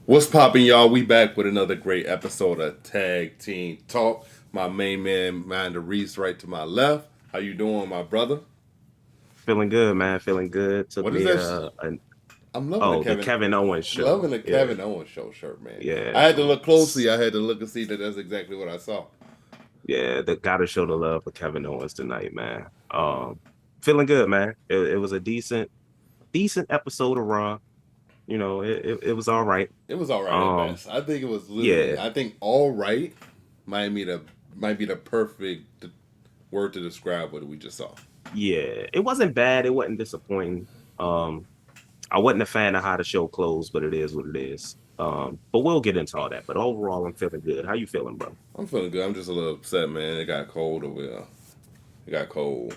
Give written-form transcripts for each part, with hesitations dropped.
What's poppin', y'all? We back with another great episode of Tag Team Talk. My main man, Mander Reese, right to my left. How you doing, my brother? Feeling good, man. Feeling good. Took What is me that? an I'm loving the the Kevin, Kevin Owens loving show. the Yeah, Kevin Owens show shirt, man. I yeah, had to look closely. I had to look and see that that's exactly what I saw. yeah. The gotta show the love for Kevin Owens tonight, man. Feeling good, man. It was a decent episode of Raw. It was all right. It was all right at Um, best. I think it was literally. yeah, I think all right might be the perfect word to describe what we just saw. yeah. It wasn't bad. It wasn't disappointing. Um, I wasn't a fan of how the show closed, but it is what it is. But we'll get into all that. But overall, I'm feeling good. How you feeling, bro? I'm feeling good. I'm just a little upset, man. It got cold over here. It got cold.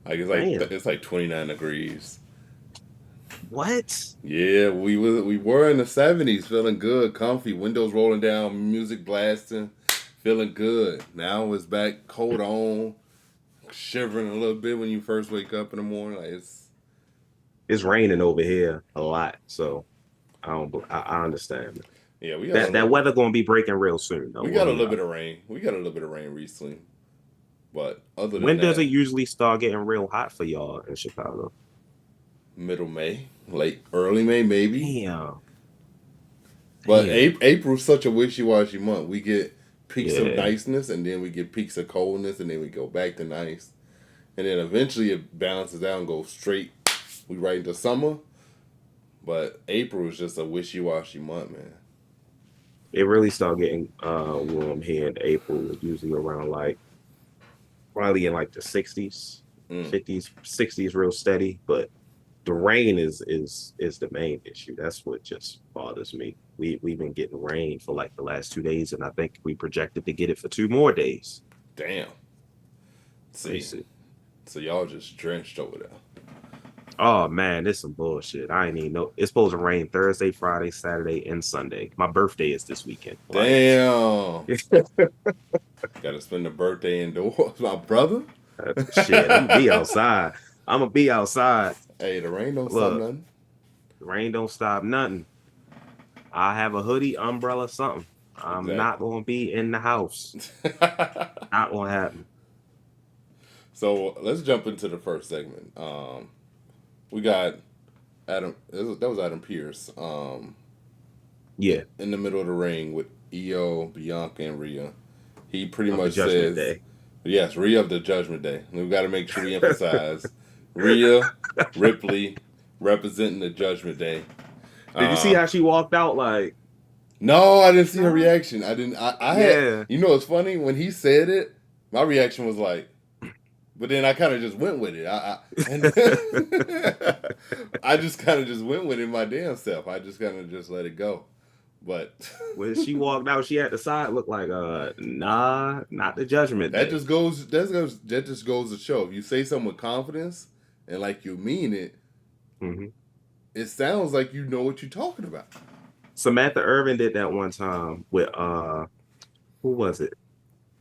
Damn. It's like 29 degrees. What? Yeah, we were in the 70s, feeling good, comfy, windows rolling down, music blasting, feeling good. Now it's back cold on, shivering a little bit when you first wake up in the morning. Like It's raining over here a lot, so I understand. yeah, we got a That little weather gonna be breaking real soon though. we got When a we little know. bit of rain. We got a little bit of rain recently, but other than When does it that, usually start getting real hot for y'all in Chicago? middle May, late early May maybe. Damn, But damn. April's such a wishy-washy month. We get peaks of Yeah, niceness, and then we get peaks of coldness, and then we go back to nice. And then eventually it balances out and goes straight. We right into summer, but April is just a wishy washy month, man. it really start getting warm here in April, usually around like probably in like the 60s, Mm. 50s, 60s, real steady. But the rain is the main issue. That's what just bothers me. We've been getting rain for like the last 2 days, and I think we projected to get it for 2 more days. Damn. See, Crazy. so y'all just drenched over there. Oh man, this some bullshit. I ain't even know it's supposed to rain Thursday, Friday, Saturday, and Sunday. My birthday is this weekend. Like, Damn. Got to spend the birthday indoors, my brother. shit, I'm gonna be outside. I'm gonna be outside. Hey, the rain don't stop Look, nothing. the rain don't stop nothing. I have a hoodie, umbrella, something. I'm not Exactly. gonna be in the house. Not gonna happen. So let's jump into the first segment. We got Adam. That was Adam Pierce. Yeah, In the middle of the ring with Io, Bianca, and Rhea. He pretty of the much Judgment says, Day. yes, Rhea of the Judgment Day. And we've got to make sure we emphasize Rhea Ripley representing the Judgment Day. Did you see Uh, how she walked out? Like, no, I didn't see her nah. reaction. I didn't. I had. Yeah. You know, it's funny when he said it. My reaction was like, but then I kind of just went with it. And I just kind of just went with it my damn self. I just kind of just let it go. But When she walked out, she had the side look like, nah, not the Judgment that Day. just goes that just goes to show if you say something with confidence and like you mean it, Hmm. it sounds like you know what you're talking about. Samantha Irvin did that one time with who was it?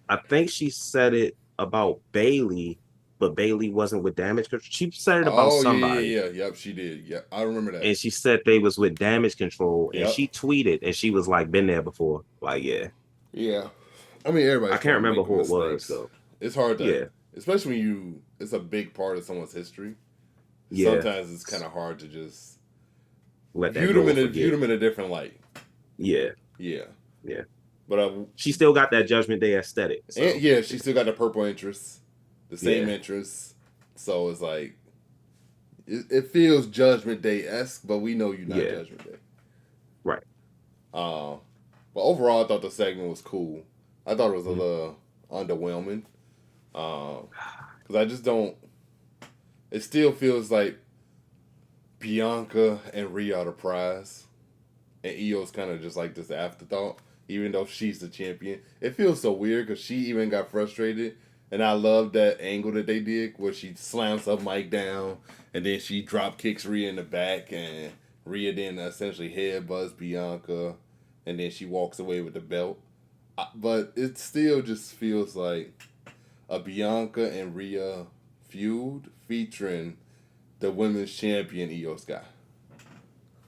I think she said it about Bailey, but Bailey wasn't with damage control. She said it about Oh somebody, yeah. Yep, she did. Yep, I remember that. and she said they was with damage control, and Yep. she tweeted, and she was like, "Been there before." Like, yeah, Yeah. I mean, I everybody's can't going to remember make who it was mistakes. though. It's hard to, Yeah, especially when it's a big part of someone's history. yeah. Sometimes it's kind of hard to just Let that go and view forget. them in a different light. Yeah, Yeah. yeah. But She still got that Judgment Day aesthetic. and So yeah, she still got the purple interest, the same yeah, interest. So it's like it feels Judgment Day esque, but we know you're not yeah, Judgment Day. right. Uh, but overall, I thought the segment was cool. I thought it was a Mhm. little underwhelming because I just don't. It still feels like Bianca and Rhea are the prize, and Io's kind of just like this afterthought. Even though she's the champion, it feels so weird because she even got frustrated, and I love that angle that they did where she slams her mic down, and then she drop kicks Rhea in the back, and Rhea then essentially headbutts Bianca, and then she walks away with the belt. But it still just feels like a Bianca and Rhea feud featuring the women's champion Io Sky.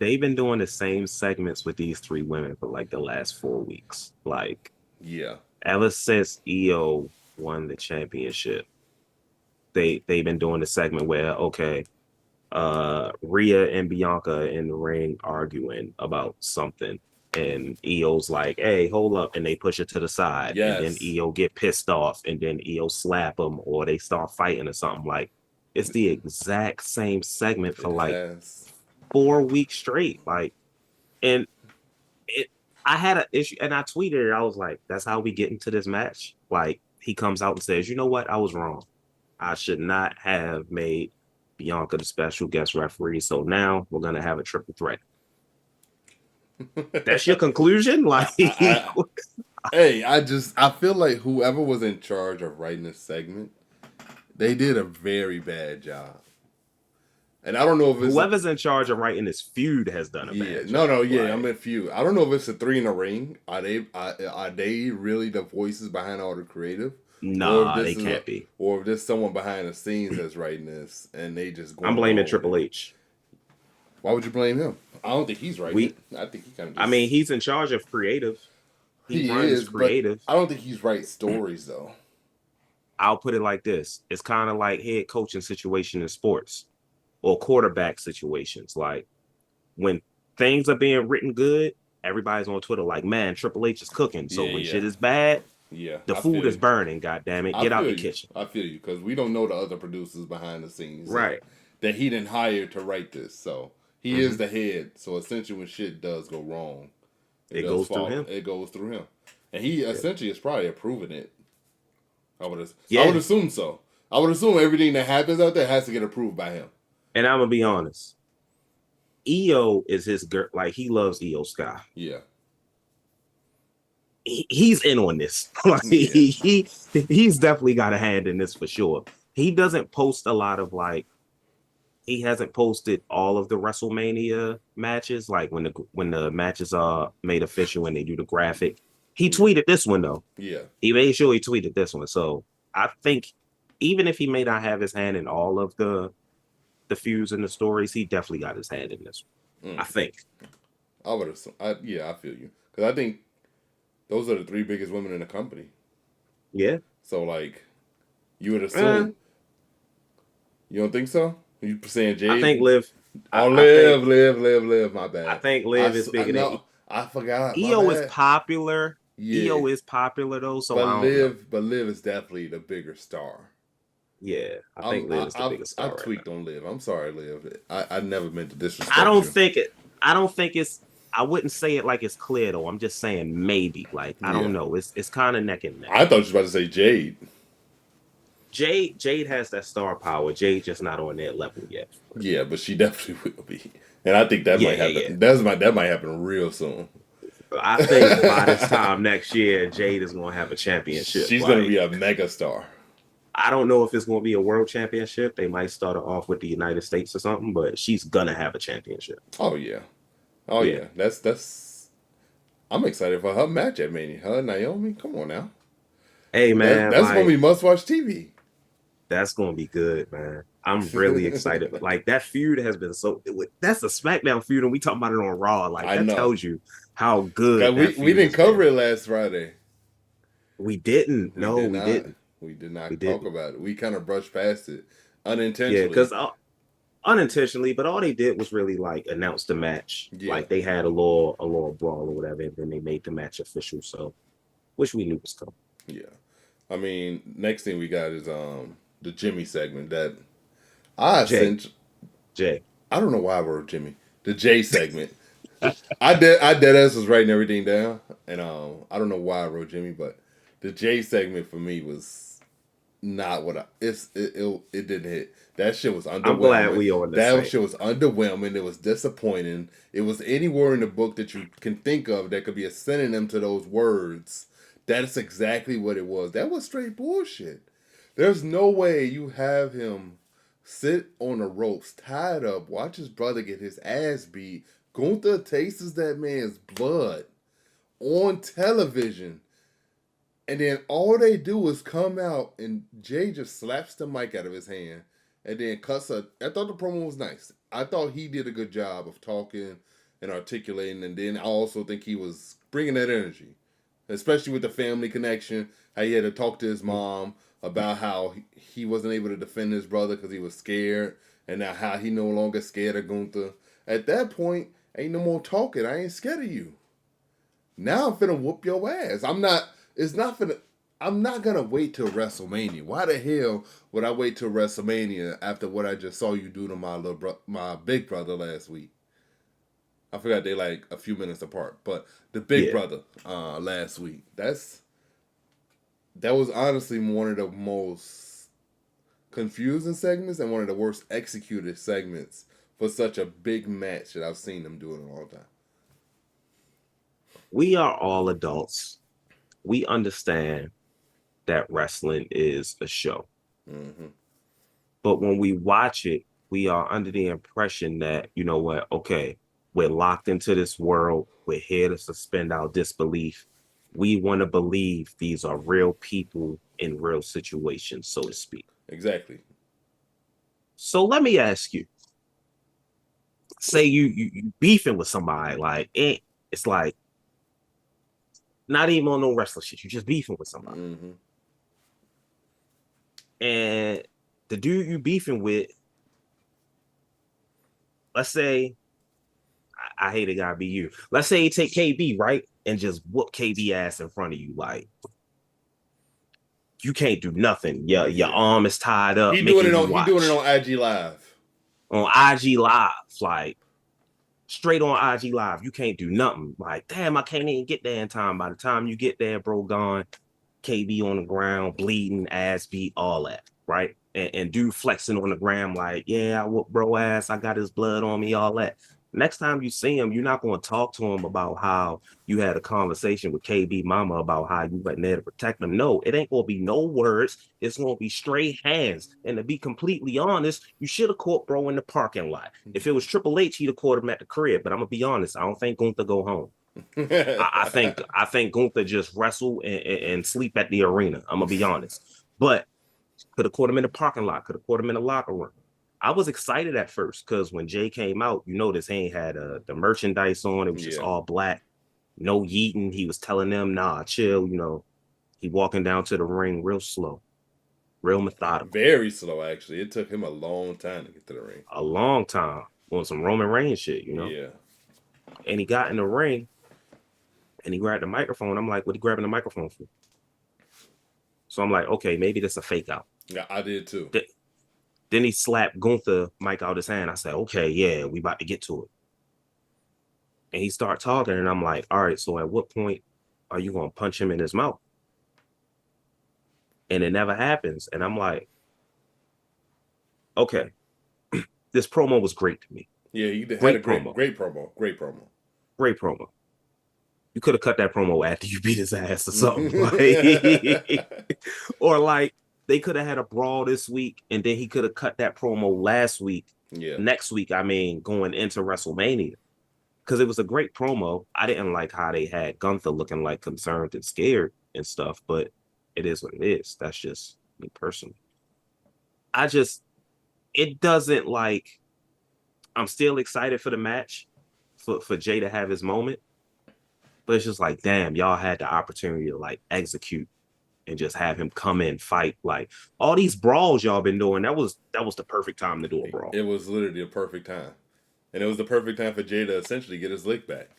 they've been doing the same segments with these three women for like the last 4 weeks. Like Yeah. ever since EO won the championship, they've been doing the segment where okay, Rhea and Bianca in the ring arguing about something. And EO's like, hey, hold up. And they push it to the side. And then Yes. EO get pissed off. And then EO slap them or they start fighting or something. Like, it's the exact same segment for It like has. 4 weeks straight. Like, and it, I had an issue and I tweeted it. I was like, that's how we get into this match. Like, he comes out and says, you know what? I was wrong. I should not have made Bianca the special guest referee. So now we're gonna have a triple threat. That's your conclusion? Like I, hey, I feel like whoever was in charge of writing this segment, they did a very bad job. And I don't know if it's whoever's in charge of writing this feud has done a yeah, bad no, job. no, yeah, Like, I'm in few. I don't know if it's a three in a ring. Are they really the voices behind all the creative, or if nah, this they is a, can't be. or if there's someone behind the scenes that's writing this and they just I'm going blaming along with Triple it? H. Why would you blame him? I don't think he's writing it. We I think he kind of I mean, just he's in charge of creative. He he runs is, but creative. I don't think he's writing stories though. I'll put it like this. It's kind of like head coaching situation in sports or quarterback situations. Like when things are being written good, everybody's on Twitter like, man, Triple H is cooking. So Yeah, when yeah, shit is bad, yeah. the I food feel is you. burning. God damn it, I get out feel the you. kitchen. I feel you because we don't know the other producers behind the scenes Right. that he didn't hire to write this. So he is Mm-hmm. the head. So essentially, when shit does go wrong, it It does goes through fall. him. It goes through him, and he Yeah. essentially is probably approving it. I would Yeah. assume so. I would assume everything that happens out there has to get approved by him. And I'm gonna be honest. EO is his girl. Like he loves EO Sky. Yeah. He's in on this. Like Yeah. he's definitely got a hand in this for sure. He doesn't post a lot of like he hasn't posted all of the WrestleMania matches, like when the matches are made official when they do the graphic. He tweeted this one though. Yeah. He made sure he tweeted this one. So I think even if he may not have his hand in all of the feuds and the stories, he definitely got his hand in this one. I think. I would assume. Yeah, I feel you because I think those are the three biggest women in the company. Yeah. So like, you would assume. You don't think so? You saying Jade? I think Liv. Oh, Liv. My bad. I think Liv is bigger than I forgot. My EO is bad. popular. Yeah. EO is popular though, so I don't know. But Liv is definitely the bigger star. Yeah, I think Liv is the biggest star. I tweaked on Liv. I'm sorry, Liv. I never meant to disrespect I don't you. think it. I don't think it's. I wouldn't say it like it's clear though. I'm just saying maybe. Like I don't know. It's kind of neck and neck. I thought you were about to say Jade. Jade has that star power. Jade just not on that level yet. Yeah, but she definitely will be. And I think that might happen. Yeah. That might happen real soon. I think by this time next year, Jade is going to have a championship. She's going to be a mega star. I don't know if it's going to be a world championship. They might start her off with the United States or something, but she's going to have a championship. Oh yeah. That's. I'm excited for her match at Mania. Her and Naomi. Come on now. Hey man, that's gonna be must-watch TV. That's gonna be good, man. I'm really excited. Like that feud has been so. That's a SmackDown feud, and we talking about it on Raw. Like that tells you how good. We didn't cover it last Friday. We didn't. No, we didn't. We did not talk about it. We kind of brushed past it unintentionally. Yeah, because unintentionally, but all they did was really like announce the match. Yeah. Like they had a little brawl or whatever, and then they made the match official. So, which we knew was coming. Yeah, I mean, next thing we got is the Jimmy segment that I sent. Jay. I don't know why I wrote Jimmy. The Jay segment. I dead ass was writing everything down, and I don't know why I wrote Jimmy, but the Jay segment for me was not what it didn't hit. That shit was underwhelming. I'm glad we on this. That shit was underwhelming. It was disappointing. It was any word in the book that you can think of that could be a synonym to those words. That's exactly what it was. That was straight bullshit. There's no way you have him sit on the ropes, tied up, watch his brother get his ass beat. Gunther tastes that man's blood on television. And then all they do is come out and Jay just slaps the mic out of his hand and then cuts a. I thought the promo was nice. I thought he did a good job of talking and articulating. And then I also think he was bringing that energy, especially with the family connection. How he had to talk to his mom about how he wasn't able to defend his brother because he was scared, and now how he no longer scared of Gunther. At that point, ain't no more talking. I ain't scared of you. Now I'm finna whoop your ass. I'm not. It's not finna. I'm not gonna wait till WrestleMania. Why the hell would I wait till WrestleMania after what I just saw you do to my big brother last week? I forgot they like a few minutes apart, but the big Yeah. brother last week. That was honestly one of the most confusing segments and one of the worst executed segments for such a big match that I've seen them do in a long time. We are all adults. We understand that wrestling is a show. Mm-hmm. But when we watch it, we are under the impression that, you know what, okay, we're locked into this world. We're here to suspend our disbelief. We want to believe these are real people in real situations, so to speak. Exactly. So let me ask you, say you beefing with somebody, like it's like not even on no wrestling shit. You're just beefing with somebody. Mm-hmm. And the dude you beefing with, let's say, I hate it, gotta be you. Let's say you take KB, right? And just whoop KB ass in front of you. Like, you can't do nothing. Your arm is tied up, He doing making it you on watch. IG Live. On IG Live, like straight on IG Live. You can't do nothing. Like, damn, I can't even get there in time. By the time you get there, bro, gone. KB on the ground, bleeding, ass beat, all that, right? And dude flexing on the ground like, yeah, I whoop bro ass, I got his blood on me, all that. Next time you see him, you're not going to talk to him about how you had a conversation with KB mama about how you went there to protect him. No, it ain't going to be no words. It's going to be straight hands. And to be completely honest, you should have caught bro in the parking lot. If it was Triple H, he'd have caught him at the crib. But I'm going to be honest, I don't think Gunther go home. I think Gunther just wrestle and sleep at the arena. I'm gonna be honest, but could have caught him in the parking lot. Could have caught him in the locker room. I was excited at first because when Jay came out, you notice he ain't had the merchandise on. It was just all black, no yeeting. He was telling them, "Nah, chill." You know, he walking down to the ring real slow, real methodical. Very slow, actually. It took him a long time to get to the ring. A long time on some Roman Reigns shit, you know. Yeah. And he got in the ring and he grabbed the microphone. I'm like, what are you grabbing the microphone for? So I'm like, okay, maybe that's a fake out. Yeah, I did too. Then he slapped Gunther mic out his hand. I said, okay, yeah, we about to get to it. And he started talking, and I'm like, all right, so at what point are you going to punch him in his mouth? And it never happens. And I'm like, okay, this promo was great to me. Yeah, he had a great promo. Great promo. You could have cut that promo after you beat his ass or something. Like, or like they could have had a brawl this week and then he could have cut that promo last week. Yeah. Next week, I mean, going into WrestleMania. Because it was a great promo. I didn't like how they had Gunther looking like concerned and scared and stuff, but it is what it is. That's just me personally. It doesn't like, I'm still excited for the match for Jay to have his moment. But it's just like, damn, y'all had the opportunity to like execute and just have him come in, fight. Like all these brawls y'all been doing, that was the perfect time to do a brawl. It was literally a perfect time. And it was the perfect time for Jay to essentially get his lick back.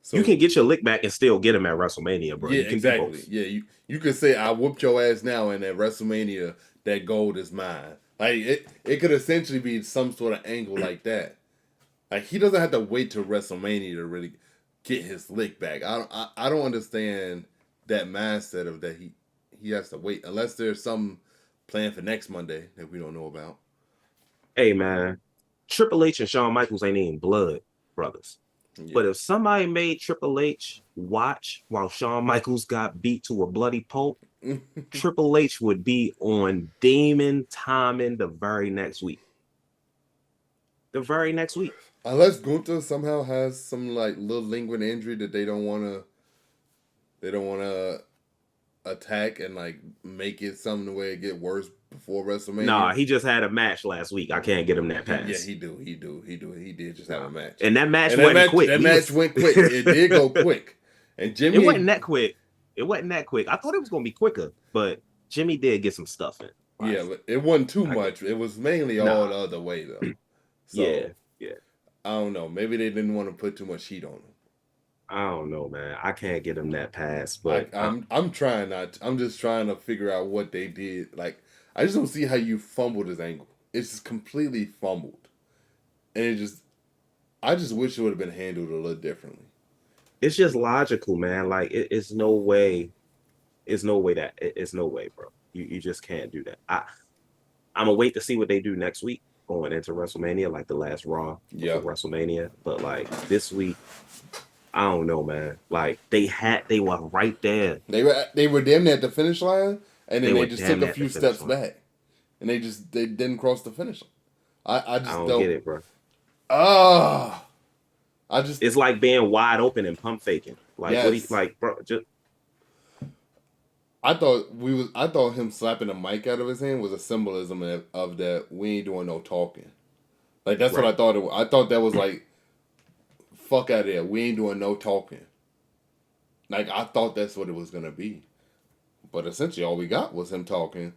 So you can get your lick back and still get him at WrestleMania, bro. Yeah, exactly. Yeah, you could say I whooped your ass now, and at WrestleMania that gold is mine. Like it could essentially be some sort of angle like that. Like he doesn't have to wait till WrestleMania to really get his lick back. I don't understand that mindset of that he has to wait unless there's some plan for next Monday that we don't know about. Hey man, Triple H and Shawn Michaels ain't even blood brothers. Yeah. But if somebody made Triple H watch while Shawn Michaels got beat to a bloody pulp, Triple H would be on Demon timing the very next week. Unless Gunther somehow has some like little lingering injury that they don't want to attack and like make it something where it get worse before Nah, WrestleMania? he just had a match last week. I can't get him that Yeah, pass. he do. He did just have Nah. a match, And that match and wasn't quick. that match went quick. It did go quick, and It Jimmy. wasn't that quick. It wasn't that quick. I thought it was gonna be quicker, but Jimmy did get some stuff in. Like, Yeah, but it wasn't too I get much. It was mainly all nah. the other way though. Yeah, So yeah. I don't know. Maybe they didn't want to put too much heat on him. I don't know, man. I can't get him that pass, but I'm trying not. I'm just trying to figure out what they did. Like I just don't see how you fumbled his ankle. It's just completely fumbled, and it just. I just wish it would have been handled a little differently. it's just logical, man. Like it's no way. It's no way, bro. You just can't do that. I'm gonna wait to see what they do next week going into WrestleMania, like the last Raw before Yep. WrestleMania. But like this week, I don't know, man. Like they were right there. They were damn near at the finish line, and They then they were just damn took a near at the few finish steps line. back, and they didn't cross the finish line. I I just don't get don't. it, bro. Ah, I just It's like being wide open and pump faking. Like what do you yes. like, bro? Just I thought him slapping the mic out of his hand was a symbolism of that we ain't doing no talking. Like that's what I right. thought it was. I thought that was like fuck out of there. We ain't doing no talking. Like I thought that's what it was gonna be. But essentially all we got was him talking.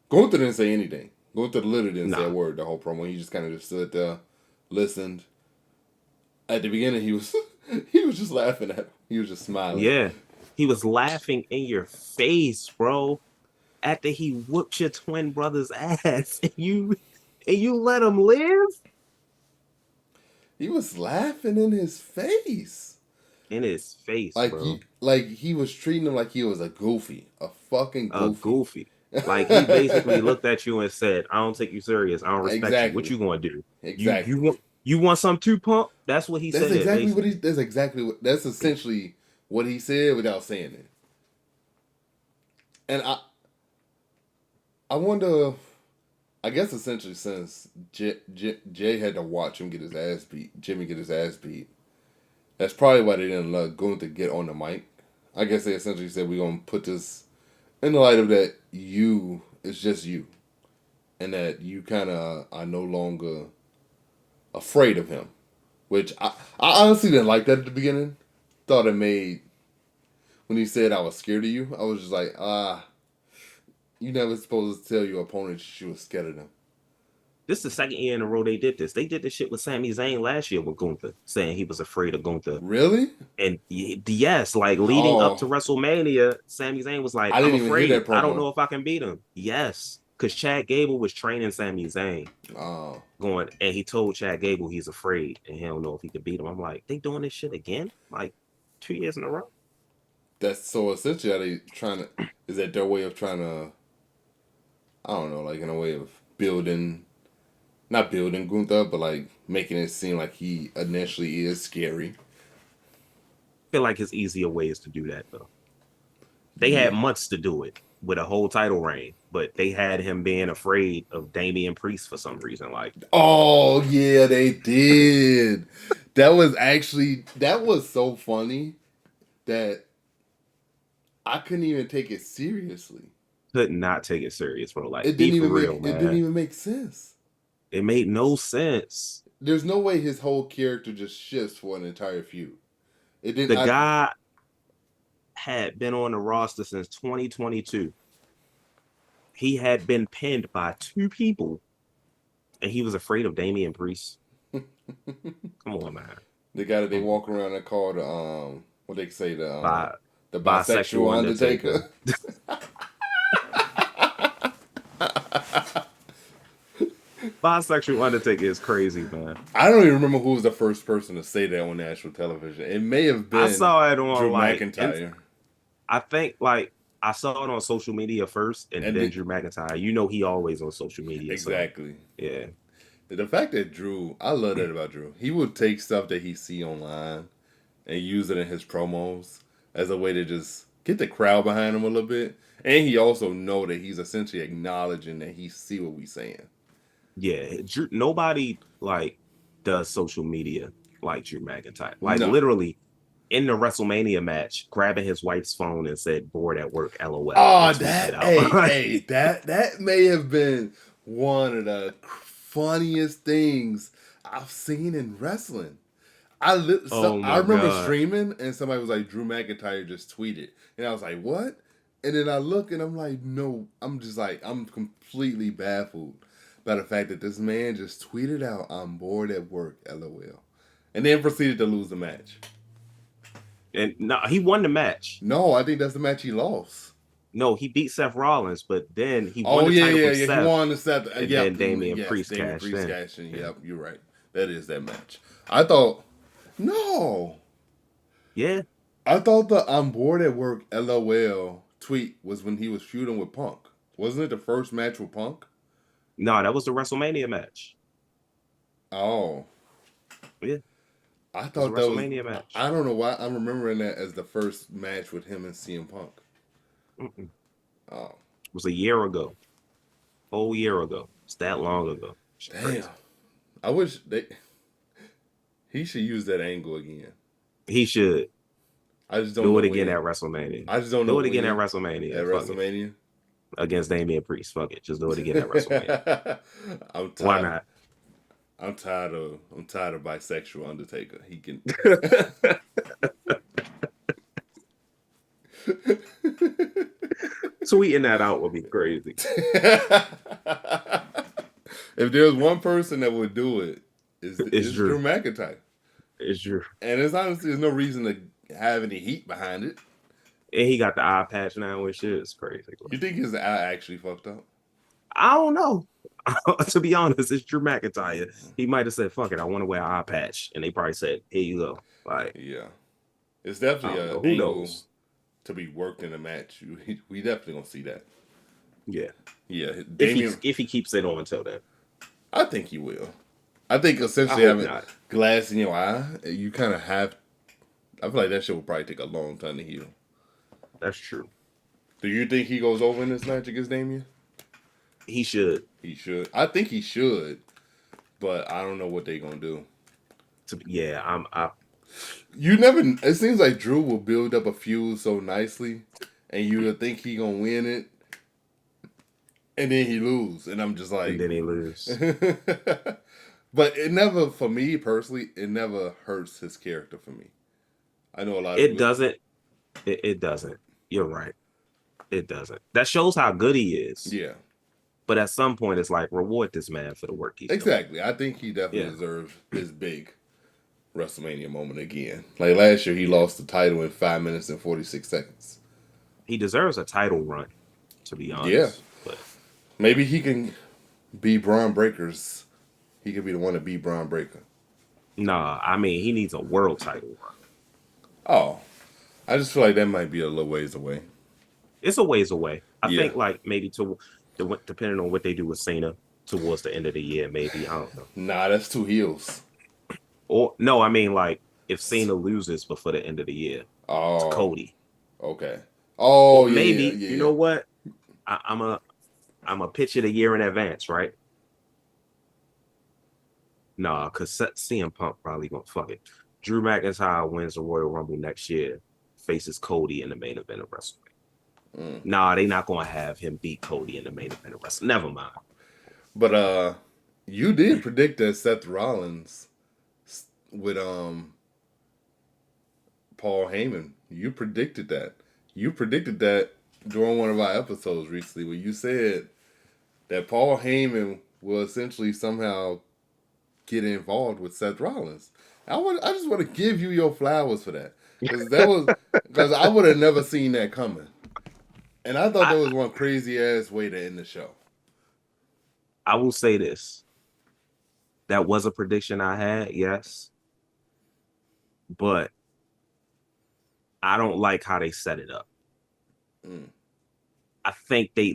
Gunther didn't say anything. Gunther literally didn't say a Nah. word the whole promo. He just kind of just stood there, listened. At the beginning he was he was just laughing at him. He was just smiling. Yeah. He was laughing in your face, bro. After he whooped your twin brother's ass and you let him live He was laughing in his face. in his face, bro. Like he was treating him like he was a goofy, a fucking goofy. Goofy. Like he basically looked at you and said, "I don't take you serious. I don't respect you. What Exactly. you gonna do? Exactly. You want some two pump? That's what he said. Basically. That's essentially what he said without saying it. And I wonder. I guess essentially since Jay had to watch him get his ass beat, Jimmy get his ass beat. That's probably why they didn't let Gunther get on the mic. I guess they essentially said we're gonna put this in the light of that it's just you, and that you kind of are no longer afraid of him. Which I honestly didn't like that at the beginning. Thought it made when he said I was scared of you. I was just like you never supposed to tell your opponent you were scared of them. This is the second year in a row they did this. They did this shit with Sami Zayn last year with Gunther, saying he was afraid of Gunther. Really? And yes, like leading up to Oh, WrestleMania, Sami Zayn was like, I "I'm didn't even hear afraid. that I don't promo. know if I can beat him." Yes, because Chad Gable was training Sami Zayn, Oh, going, and he told Chad Gable he's afraid and he don't know if he could beat him. I'm like, they doing this shit again, like 2 years in a row. that's so essentially. Are they trying to? Is that their way of trying to? I don't know, like in a way of building, not building Gunther, but like making it seem like he initially is scary. I feel like it's easier ways to do that though. They Yeah. had months to do it with a whole title reign, but they had him being afraid of Damian Priest for some reason. Like, Oh yeah, they did. That was so funny that I couldn't even take it seriously. could not take it serious, bro. Like, be for real, It didn't man. even make sense. It made no sense. There's no way his whole character just shifts for an entire feud. It didn't. The guy had been on the roster since 2022. He had been pinned by two people, and he was afraid of Damian Priest. Come on, man. The guy that they Come on. walk around and call the what they say Bi- the bisexual bisexual Undertaker. Undertaker. Bisexual Undertaker is crazy, man. I don't even remember who was the first person to say that on national television. It may have I been saw it on Drew like, McIntyre. I think like I saw it on social media first, and then And Drew McIntyre. You know he always on social media. exactly. So, yeah. The fact that Drew, I love that about Drew. He would take stuff that he see online and use it in his promos as a way to just get the crowd behind him a little bit. And he also know that he's essentially acknowledging that he see what we saying. Yeah, nobody like does social media like Drew McIntyre. Like No. literally, in the WrestleMania match, grabbing his wife's phone and said, "Bored at work, LOL." Oh, And tweeted that it out. that may have been one of the funniest things I've seen in wrestling. Oh I my remember god. streaming and somebody was like, Drew McIntyre just tweeted, and I was like, what? And then I look and I'm like, no, I'm just like, I'm completely baffled by the fact that this man just tweeted out, "I'm bored at work, LOL," and then proceeded to lose the match. And no, he won the match. No, I think that's the match he lost. No, he beat Seth Rollins, but then he won Oh the yeah, title yeah, from yeah. He Seth, won the Seth. and Yep, then Damian yes, Priest Damian cashed Priest in. cashed in. Yeah. Yep, you're right. That is that match. I thought no. Yeah. I thought the "I'm bored at work, LOL" tweet was when he was feuding with Punk. Wasn't it the first match with Punk? No, that was the WrestleMania match. Oh, Yeah, I it was a thought that was. WrestleMania match. I don't know why I'm remembering that as the first match with him and CM Punk. Mm-mm. Oh, It was a year ago. Whole year ago. It's that long ago. It's damn. crazy. I wish he should use that angle again. He should I just don't do know it again when. at WrestleMania. I just don't know Do it again at when. WrestleMania. At Fuck it. WrestleMania. Against Damian Priest. Fuck it. Just do it again at WrestleMania. I'm tired. Why not? I'm tired of bisexual Undertaker. He can. Tweeting that out would be crazy. If there's one person that would do it, it's Drew. Drew McIntyre. It's Drew. And it's honestly, there's no reason to have any heat behind it. And he got the eye patch now and shit. It's crazy. You think his eye actually fucked up? I don't know. To be honest, it's Drew McIntyre. He might have said, "Fuck it, I want to wear an eye patch," and they probably said, "Here you go." Like, yeah, it's definitely I don't know. an Who angle knows? to be worked in a match. We definitely gonna see that. Yeah, Yeah, Damian. if he keeps it on until then, I think he will. I think essentially I hope having not. glass in your eye, you kind of have. I feel like that shit will probably take a long time to heal. That's true. Do you think he goes over in this match against Damian? He should. He should. I think he should, but I don't know what they're gonna do. You never. It seems like Drew will build up a feud so nicely, and you would think he gonna win it, and then he lose, and I'm just like. And then he lose. But it never, for me personally, it never hurts his character for me. I know a lot of It people. doesn't. It doesn't. You're right. It doesn't. That shows how good he is. Yeah, But at some point, it's like, reward this man for the work he's doing. exactly. I think he definitely deserves his big WrestleMania moment again. Like last year, he lost the title in 5 minutes and 46 seconds. He deserves a title run, to be honest. Yeah. But Maybe he can be Braun Breaker's. He could be the one to beat Braun Breaker. nah, I mean, he needs a world title run. Oh, I just feel like that might be a little ways away. It's a ways away. I Yeah. think like maybe depending on what they do with Cena towards the end of the year, maybe. I don't know. Nah, that's two heels. Or no, I mean like if Cena loses before the end of the year Oh, to Cody. okay. Oh, Or yeah, maybe yeah. you know what? I'm a pitch it a year in advance, right? Nah, because CM Punk probably gonna fuck it. Drew McIntyre wins the Royal Rumble next year, faces Cody in the main event of WrestleMania. Nah, they not gonna have him beat Cody in the main event of WrestleMania. Never mind. But you did predict that Seth Rollins with Paul Hayman. You predicted that. You predicted that during one of our episodes recently, where you said that Paul Heyman will essentially somehow get involved with Seth Rollins. I just want to give you your flowers for that, because I would have never seen that coming, and I thought that was one crazy ass way to end the show. I will say this. That was a prediction I had, yes. But I don't like how they set it up. I think they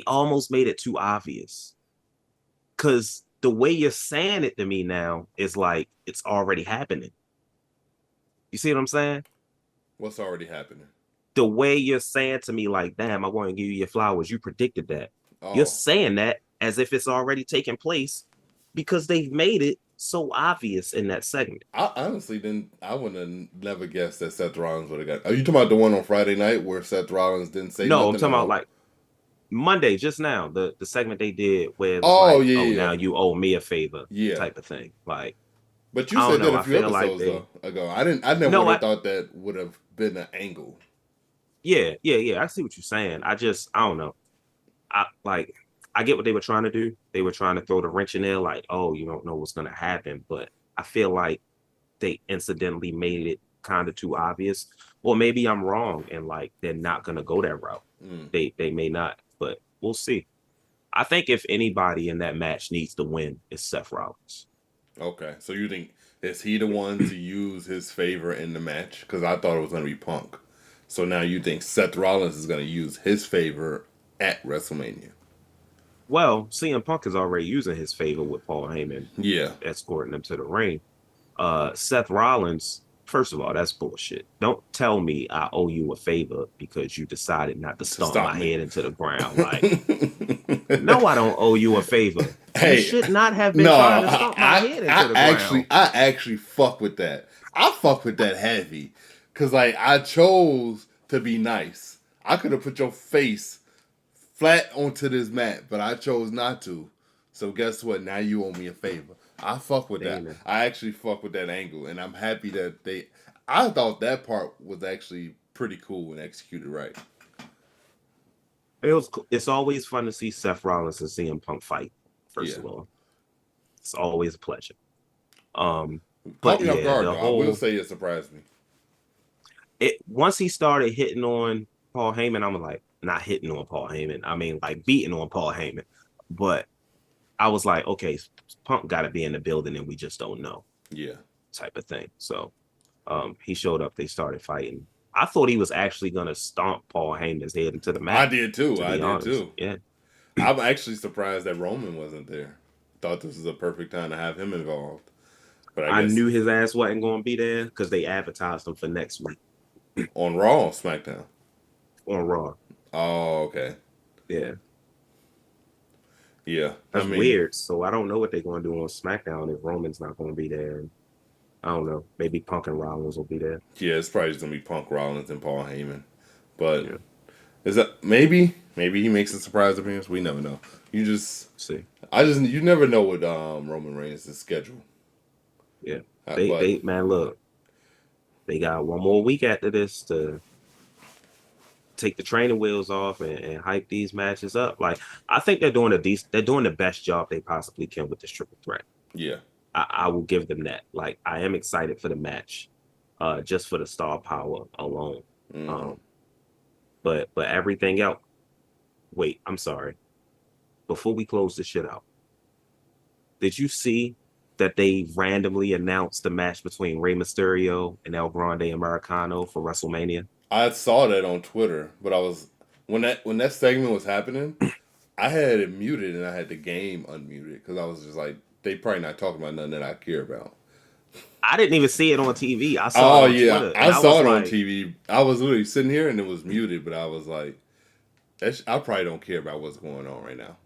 almost made it too obvious. Because the way you're saying it to me now is like it's already happening. You see what I'm saying? What's already happening? The way you're saying to me, like, damn, I want to give you your flowers. You predicted that. Oh. You're saying that as if it's already taken place because they've made it so obvious in that segment. I honestly didn't. I would have never guessed that Seth Rollins would have got. Are you talking about the one on Friday night where Seth Rollins didn't say No, I'm nothing talking at about all? like Monday, just now, the segment they did where it was Oh like, yeah, oh, yeah, now yeah. you owe me a favor Yeah. type of thing. Like, But you I don't said that know. a I few feel like episodes they, though ago. I didn't. I never would no, have I, thought that would have been an angle. yeah. I see what you're saying. I don't know. I get what they were trying to do. They were trying to throw the wrench in there, like, oh, you don't know what's going to happen. But I feel like they incidentally made it kind of too obvious. Or maybe I'm wrong and like they're not going to go that route. Mm. They may not, but we'll see. I think if anybody in that match needs to win, it's Seth Rollins. Okay, so you think is he the one to use his favor in the match? Because I thought it was going to be Punk. So now you think Seth Rollins is going to use his favor at WrestleMania? Well, CM Punk is already using his favor with Paul Heyman Yeah. escorting him to the ring. Seth Rollins, first of all, that's bullshit. Don't tell me I owe you a favor because you decided not to To stomp stop my me. head into the ground. Like, no, I don't owe you a favor. You Hey, should not have been no, trying to stomp my head into the ground. I actually fuck with that. I fuck with that heavy, cause like I chose to be nice. I could have put your face flat onto this mat, but I chose not to. So guess what? Now you owe me a favor. I fuck with that. Damn. I actually fuck with that angle, and I'm happy that they. I thought that part was actually pretty cool and executed right. It's always fun to see Seth Rollins and CM Punk fight, first Yeah, of all. It's always a pleasure. Um, caught but me off yeah, guard the though. I will whole say it surprised me. it once he started hitting on Paul Heyman, I'm like, not hitting on Paul Heyman. I mean, like beating on Paul Heyman. But I was like, okay, Punk got to be in the building, and we just don't know, Yeah. type of thing. So, he showed up. They started fighting. I thought he was actually gonna stomp Paul Heyman's head into the I mat. did too. To I be did honest, too. yeah, I'm actually surprised that Roman wasn't there. Thought this was a perfect time to have him involved. But I I guess knew his ass wasn't gonna be there because they advertised him for next week on Raw or SmackDown. on Raw. Oh, okay. Yeah, Yeah. I that's mean, weird. So I don't know what they're gonna do on SmackDown if Roman's not gonna be there. I don't know. Maybe Punk and Rollins will be there. yeah, it's probably just gonna be Punk Rollins and Paul Heyman. But Yeah, is that maybe he makes a surprise appearance? We never know. You just see. you never know with Roman Reigns' schedule. Yeah, But they man, look, they got one more week after this to take the training wheels off and hype these matches up. Like I think they're doing the best job they possibly can with this triple threat. yeah. I will give them that. Like I am excited for the match, just for the star power alone. Mm-hmm. Um, but everything else. Wait, I'm sorry. Before we close this shit out, did you see that they randomly announced the match between Rey Mysterio and El Grande Americano for WrestleMania? I saw that on Twitter, but I was when that segment was happening, I had it muted and I had the game unmuted because I was just like, they probably not talking about nothing that I care about. I didn't even see it on TV. I saw it Oh on yeah, Twitter, and I I was saw it on like, TV. I was literally sitting here and it was muted, but I was like, I probably don't care about what's going on right now.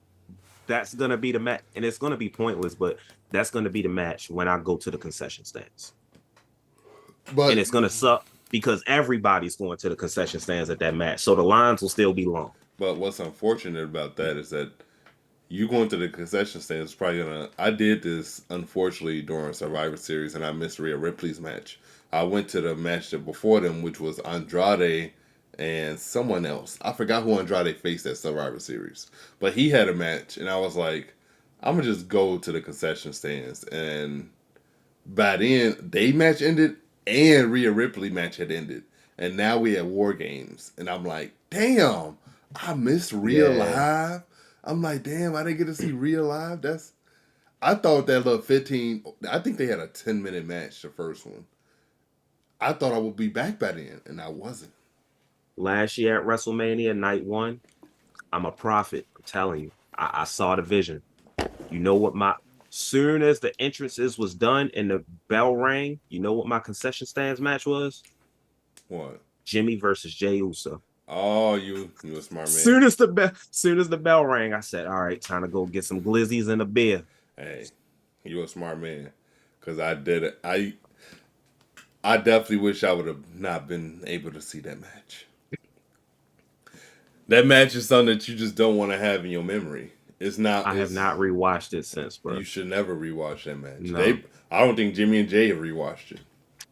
that's gonna be the match, and it's gonna be pointless, but that's gonna be the match when I go to the concession stands, and But it's gonna suck because everybody's going to the concession stands at that match, so the lines will still be long. what's unfortunate about that is that you going to the concession stand is probably gonna. I did this unfortunately during Survivor Series, and I missed Rhea Ripley's match. I went to the match that before them, which was Andrade and someone else. I forgot who Andrade faced at Survivor Series, but he had a match, and I was like, I'm gonna just go to the concession stands. And by then, they match ended, and Rhea Ripley match had ended, and now we had War Games, and I'm like, damn, I missed Rhea Yeah, live. I'm like, damn, I didn't get to see Rhea live. I thought that little 15. I think they had a 10-minute match, the first one. I thought I would be back by then, and I wasn't. last year at WrestleMania night one, I'm a prophet. I'm telling you, I saw the vision. You know what my soon as the entrances was done and the bell rang, you know what my concession stands match was? What? Jimmy versus Jey Uso. Oh, you a smart man. Soon as the bell rang, I said, "All right, time to go get some glizzies and a beer." Hey, you a smart man. because I did it. I definitely wish I would have not been able to see that match. That match is something that you just don't want to have in your memory. It's not. I have It's not rewatched it since, bro. You should never rewatch that match. No, I don't think Jimmy and Jay have rewatched it.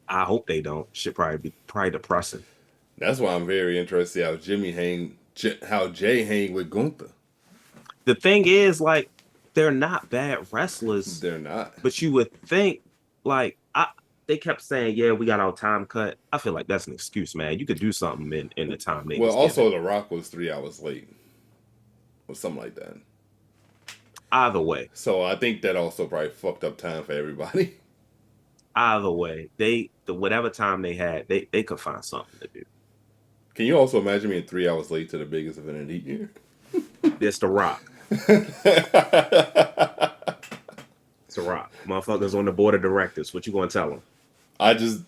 I hope they don't. Should probably be depressing. That's why I'm very interested how Jay hang with Gunther. The thing is, like, they're not bad wrestlers, They're not. but you would think, like, they kept saying, "Yeah, we got our time cut." I feel like that's an excuse, man. You could do something in the time they. Well, was also given. The Rock was 3 hours late, or something like that. Either way, So I think that also probably fucked up time for everybody. either way, whatever time they had, they could find something to do. Can you also imagine being 3 hours late to the biggest event in the year? It's The Rock. It's The Rock. Motherfuckers on the board of directors. What you gonna tell them? I just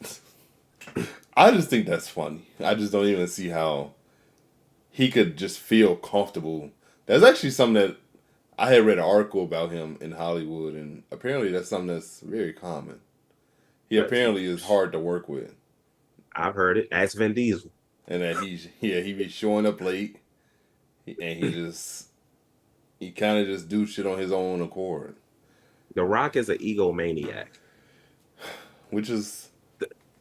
think that's funny. I just don't even see how he could just feel comfortable. That's actually something that I had read an article about him in Hollywood, and apparently that's something that's very common. He apparently is hard to work with. I've heard it. Ask Vin Diesel. And that he be showing up late, and he kind of just do shit on his own accord. The Rock is an egomaniac. Which is,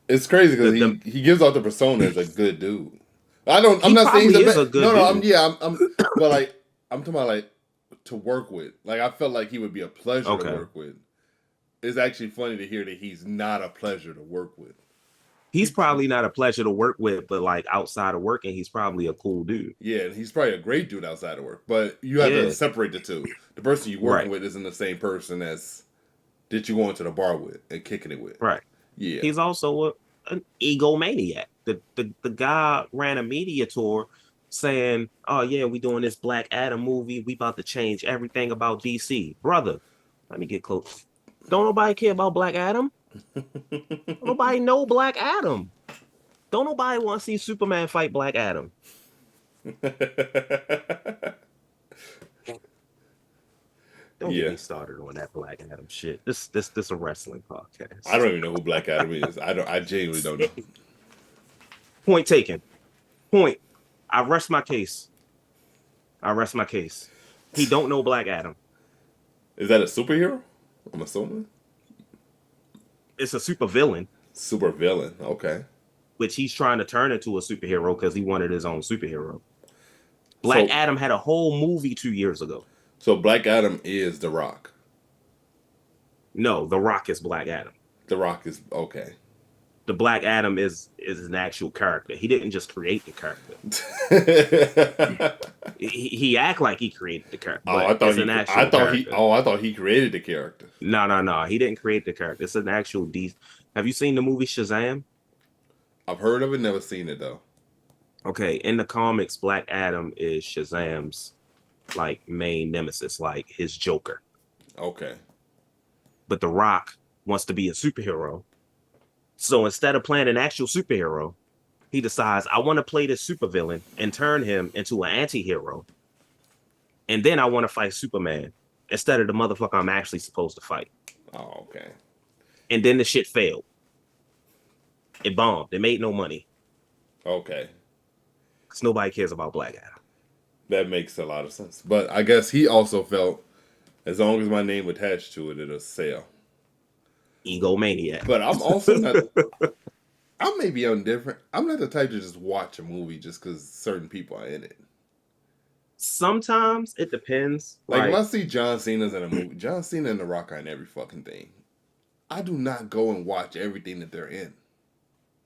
it's crazy because he gives out the persona as a good dude. I'm not saying he's a good dude. But like, I'm talking about like to work with. Like, I felt like he would be a pleasure to work with. It's actually funny to hear that he's not a pleasure to work with. He's probably not a pleasure to work with, but like outside of working, he's probably a cool dude. Yeah, and he's probably a great dude outside of work. But you have to separate the two. The person you're working with isn't the same person that you go into the bar with and kicking it with. Right. Yeah. He's also an egomaniac. The guy ran a media tour saying, "Oh yeah, we doing this Black Adam movie. We about to change everything about DC." Brother, let me get close. Don't nobody care about Black Adam. Nobody know Black Adam. Don't nobody want to see Superman fight Black Adam. Don't get me started on that Black Adam shit. This a wrestling podcast. I don't even know who Black Adam is. I genuinely don't know. Point taken. Point. I rest my case. He don't know Black Adam. Is that a superhero? I'm assuming. It's a super villain. Super villain. Okay. Which he's trying to turn into a superhero because he wanted his own superhero. Black Adam had a whole movie 2 years ago. So Black Adam is The Rock. No, The Rock is Black Adam. The Rock is okay. The Black Adam is an actual character. He didn't just create the character. he act like he created the character. I thought he created the character. No. He didn't create the character. It's an actual Have you seen the movie Shazam? I've heard of it, never seen it though. Okay, in the comics, Black Adam is Shazam's like main nemesis, like his Joker. Okay. But The Rock wants to be a superhero. So instead of playing an actual superhero, he decides, I want to play this supervillain and turn him into an anti-hero. And then I want to fight Superman instead of the motherfucker I'm actually supposed to fight. Oh, okay. And then the shit failed. It bombed. It made no money. Okay. Because nobody cares about Black Adam. That makes a lot of sense. But I guess he also felt as long as my name attached to it, it'll sell. Egomaniac. But I'm also not. I may be indifferent. I'm not the type to just watch a movie just because certain people are in it. Sometimes it depends. Like if I see John Cena's in a movie, John Cena and The Rock are in every fucking thing. I do not go and watch everything that they're in.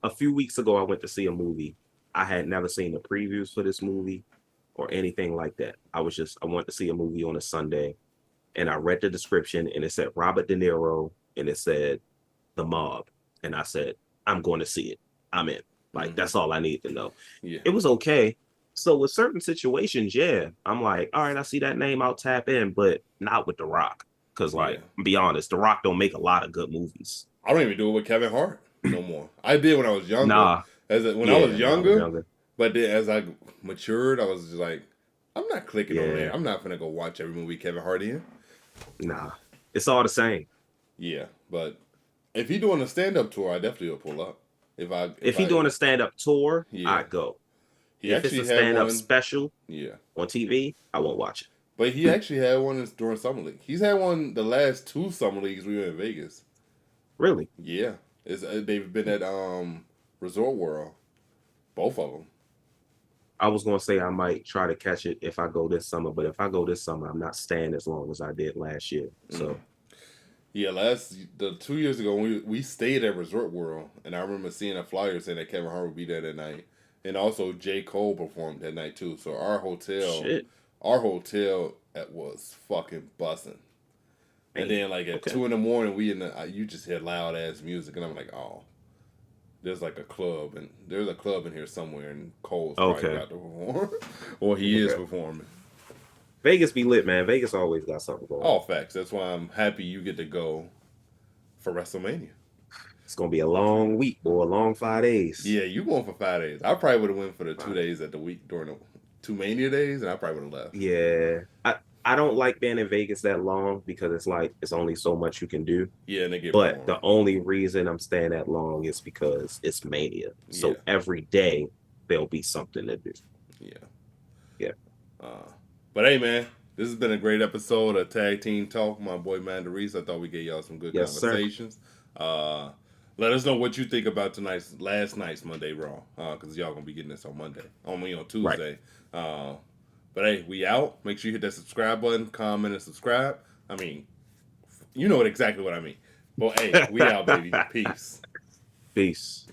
A few weeks ago, I went to see a movie. I had never seen the previews for this movie or anything like that. I went to see a movie on a Sunday, and I read the description, and it said Robert De Niro, and it said The Mob. And I said, I'm going to see it. I'm in. Like, that's all I need to know. Yeah. It was okay. So with certain situations, yeah, I'm like, all right, I see that name, I'll tap in, but not with The Rock. Because, be honest, The Rock don't make a lot of good movies. I don't even do it with Kevin Hart no more. I did when I was younger. Nah. I was younger. But then as I matured, I was just like, I'm not clicking on there. I'm not going to go watch every movie Kevin Hart in. Nah. It's all the same. Yeah, but If he doing a stand up tour, I definitely will pull up. If he doing a stand up tour, yeah, I'd go. he If it's actually a had stand up one. special Yeah, on TV, I won't watch it. but he actually had one during summer league. He's had one the last two summer leagues we were in Vegas. Really? Yeah, they've been at Resort World, both of them. I was gonna say I might try to catch it if I go this summer, but if I go this summer, I'm not staying as long as I did last year. So Yeah, the 2 years ago we stayed at Resort World, and I remember seeing a flyer saying that Kevin Hart would be there that night, and also J. Cole performed that night too. So shit. our hotel was fucking bussing. And Man, then like at okay. 2 in the morning, you just hear loud ass music, and I'm like, oh, there's like a club, and there's a club in here somewhere, and Cole's probably Okay. about to perform, or he is Okay. performing. Vegas be lit, man. Vegas always got something going All on. facts. That's why I'm happy you get to go for WrestleMania. It's gonna be a long week or a long 5 days. Yeah, you going for 5 days. I probably would have went for the 2 days 5 days. at the week during the two Mania days, and I probably would have left. Yeah. I don't like being in Vegas that long because it's like it's only so much you can do. Yeah, and they get But boring. the only reason I'm staying that long is because it's Mania. Yeah, So every day there'll be something to do. yeah. Yeah. Uh, but hey, man, this has been a great episode of Tag Team Talk. My boy Mandarice, I thought we gave y'all some good Yes, sir. conversations. Let us know what you think about last night's Monday Raw, because y'all gonna be getting this on Monday, only on Tuesday. Right. But hey, we out. Make sure you hit that subscribe button, comment, and subscribe. I mean, you know exactly what I mean. But hey, we out, baby. Peace. Peace.